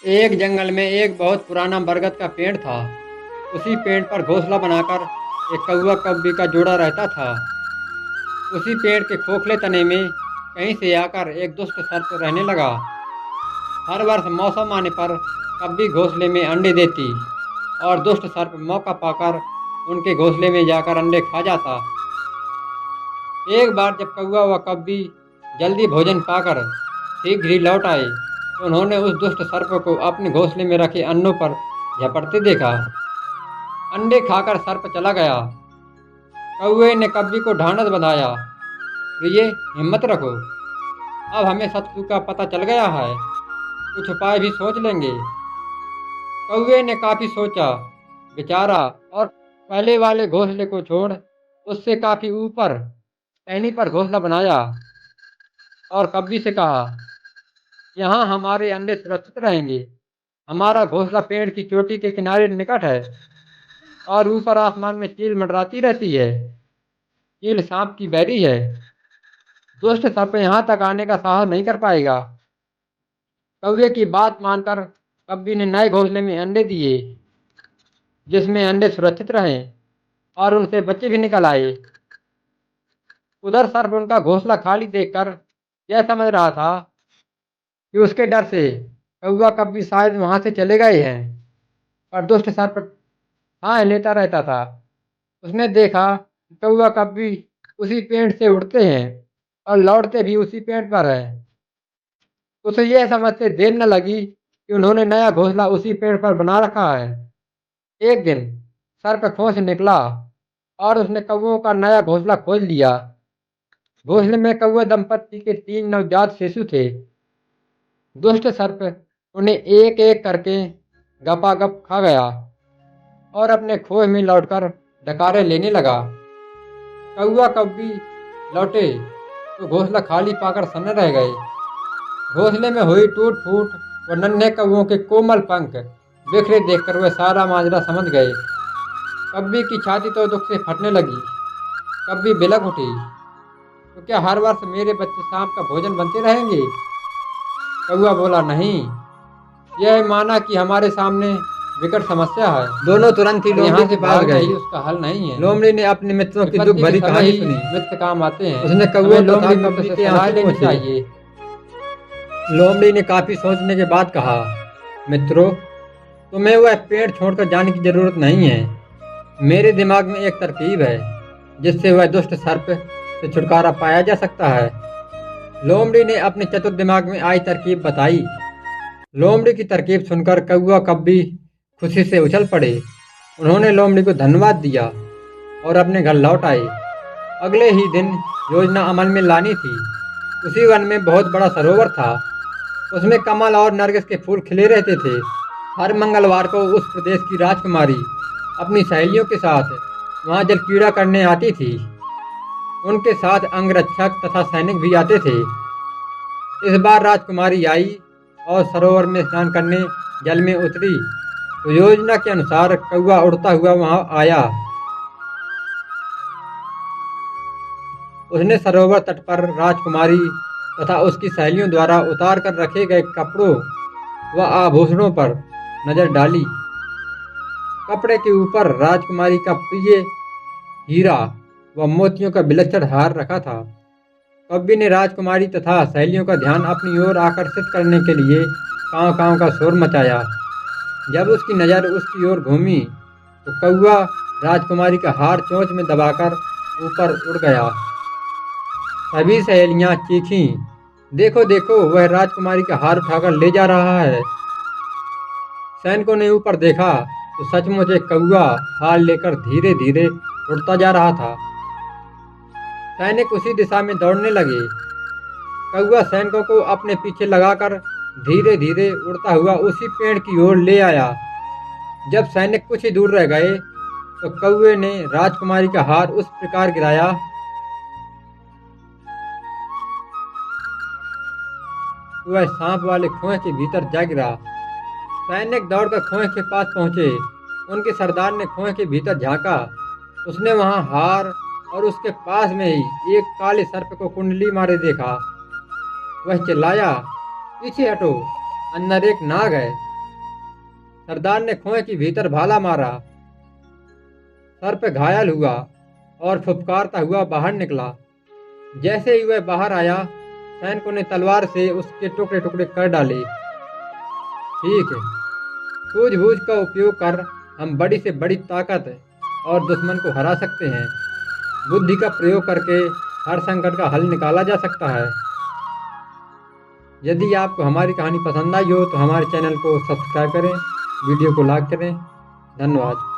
एक जंगल में एक बहुत पुराना बरगद का पेड़ था। उसी पेड़ पर घोंसला बनाकर एक कौवा कव्वी का जोड़ा रहता था। उसी पेड़ के खोखले तने में कहीं से आकर एक दुष्ट सर्प रहने लगा। हर वर्ष मौसम आने पर कव्वी घोंसले में अंडे देती और दुष्ट सर्प मौका पाकर उनके घोंसले में जाकर अंडे खा जाता। एक बार जब कौवा व कव्वी जल्दी भोजन पाकर शीघ्र ही लौट आए तो उन्होंने उस दुष्ट सर्प को अपने घोंसले में रखे अन्नों पर झपटते देखा। अंडे खाकर सर्प चला गया। कौवे ने कव्वी को ढांढस बंधाया, प्रिय, हिम्मत रखो, अब हमें शत्रु का पता चल गया है, कुछ उपाय भी सोच लेंगे। कौवे ने काफी सोचा विचारा और पहले वाले घोंसले को छोड़ उससे काफी ऊपर टहनी पर घोंसला बनाया और कव्वी से कहा, यहाँ हमारे अंडे सुरक्षित रहेंगे। हमारा घोंसला पेड़ की चोटी के किनारे निकट है और ऊपर आसमान में चील मंडराती रहती है। चील सांप की बैरी है। दुष्ट सर्प यहाँ तक आने का साहस नहीं कर पाएगा। कौवे की बात मानकर कव्वी ने नए घोंसले में अंडे दिए, जिसमें अंडे सुरक्षित रहे और उनसे बच्चे भी निकल आए। उधर सर्प उनका घोंसला खाली देखकर यह समझ रहा था कि उसके डर से कौवा कव्वी शायद वहां से चले गए हैं, पर दुष्ट सर्प हाँ लेता रहता था। उसने देखा कि कौवा कव्वी उसी पेड़ से उड़ते हैं और लौटते भी उसी पेड़ पर है। उसे यह समझते देर न लगी कि उन्होंने नया घोंसला उसी पेड़ पर बना रखा है। एक दिन सर्प खोज निकला और उसने कौवों का नया घोंसला खोज लिया। घोंसले में कौवे दंपत्ति के 3 नवजात शिशु थे। दुष्ट सर्प उन्हें एक एक करके गपागप खा गया और अपने खोह में लौटकर डकारे लेने लगा। कौवा कव्वी लौटे तो घोंसला खाली पाकर सन्न रह गए। घोंसले में हुई टूट फूट व नन्हे कौवों के कोमल पंख बिखरे देखकर वे सारा माजरा समझ गए। कव्वी की छाती तो दुख से फटने लगी। कव्वी बिलख उठी, तो क्या हर वर्ष मेरे बच्चे सांप का भोजन बनते रहेंगे? कौवा बोला, नहीं, यह माना कि हमारे सामने विकट समस्या है। दोनों तुरंत ही लोमड़ी यहाँ के से पास भागना गए। ही उसका हल नहीं है। लोमड़ी ने अपने मित्रों की दुख विपत्ति भरी के समय कहानी ही सुनी। मित्र काम आते हैं। उसने कौवे हमें तथा लोमड़ी कव्वी मित्र से के सलाह आंसू लेनी पोंछे। चाहिए। लोमड़ी ने काफी सोचने के बाद कहा, मित्रों, तुम्हें वह पेड़ छोड़कर जाने की जरूरत नहीं है। मेरे दिमाग में एक तरकीब है जिससे वह दुष्ट सर्प से छुटकारा पाया जा सकता है। लोमड़ी ने अपने चतुर दिमाग में आई तरकीब बताई। लोमड़ी की तरकीब सुनकर कौवा कव्वी खुशी से उछल पड़े। उन्होंने लोमड़ी को धन्यवाद दिया और अपने घर लौट आए। अगले ही दिन योजना अमल में लानी थी। उसी वन में बहुत बड़ा सरोवर था। उसमें कमल और नरगिस के फूल खिले रहते थे। हर मंगलवार को उस प्रदेश की राजकुमारी अपनी सहेलियों के साथ वहां जल क्रीड़ा करने आती थी। उनके साथ अंगरक्षक तथा सैनिक भी आते थे। इस बार राजकुमारी आई और सरोवर में स्नान करने जल में उतरी तो योजना के अनुसार कौवा उड़ता हुआ वहां आया। उसने सरोवर तट पर राजकुमारी तथा उसकी सहेलियों द्वारा उतार कर रखे गए कपड़ों व आभूषणों पर नजर डाली। कपड़े के ऊपर राजकुमारी का प्रिय हीरा व मोतियों का विलक्षण हार रखा था। कव्वी ने राजकुमारी तथा सहेलियों का ध्यान अपनी ओर आकर्षित करने के लिए कांव कांव का शोर मचाया। जब उसकी नज़र उसकी ओर घूमी तो कौवा राजकुमारी का हार चोंच में दबाकर ऊपर उड़ गया। सभी सहेलियां चीखीं, देखो देखो, वह राजकुमारी का हार उठाकर ले जा रहा है। सैनिकों ने ऊपर देखा तो सचमुच एक कौवा हार लेकर धीरे धीरे उड़ता जा रहा था। सैनिक उसी दिशा में दौड़ने लगे। कौवा सैनिकों को अपने पीछे लगाकर धीरे धीरे उड़ता हुआ उसी पेड़ की ओर ले आया। जब सैनिक कुछ ही दूर रह गए तो कौवे ने राजकुमारी का हार उस प्रकार गिराया वह सांप वाले कुएं के भीतर जा गिरा। सैनिक दौड़कर कुएं के पास पहुंचे। उनके सरदार ने कुएं के भीतर झांका। उसने वहां हार और उसके पास में ही एक काले सर्प को कुंडली मारे देखा। वह चिल्लाया, पीछे हटो, अंदर एक नाग है। सरदार ने कुएं के भीतर भाला मारा, सर पे घायल हुआ और फुफकारता हुआ बाहर निकला। जैसे ही वह बाहर आया, सैनिकों ने तलवार से उसके टुकड़े टुकड़े कर डाले। ठीक है, सूझबूझ का उपयोग कर हम बड़ी से बड़ी ताकत और दुश्मन को हरा सकते हैं। बुद्धि का प्रयोग करके हर संकट का हल निकाला जा सकता है। यदि आपको हमारी कहानी पसंद आई हो तो हमारे चैनल को सब्सक्राइब करें, वीडियो को लाइक करें। धन्यवाद।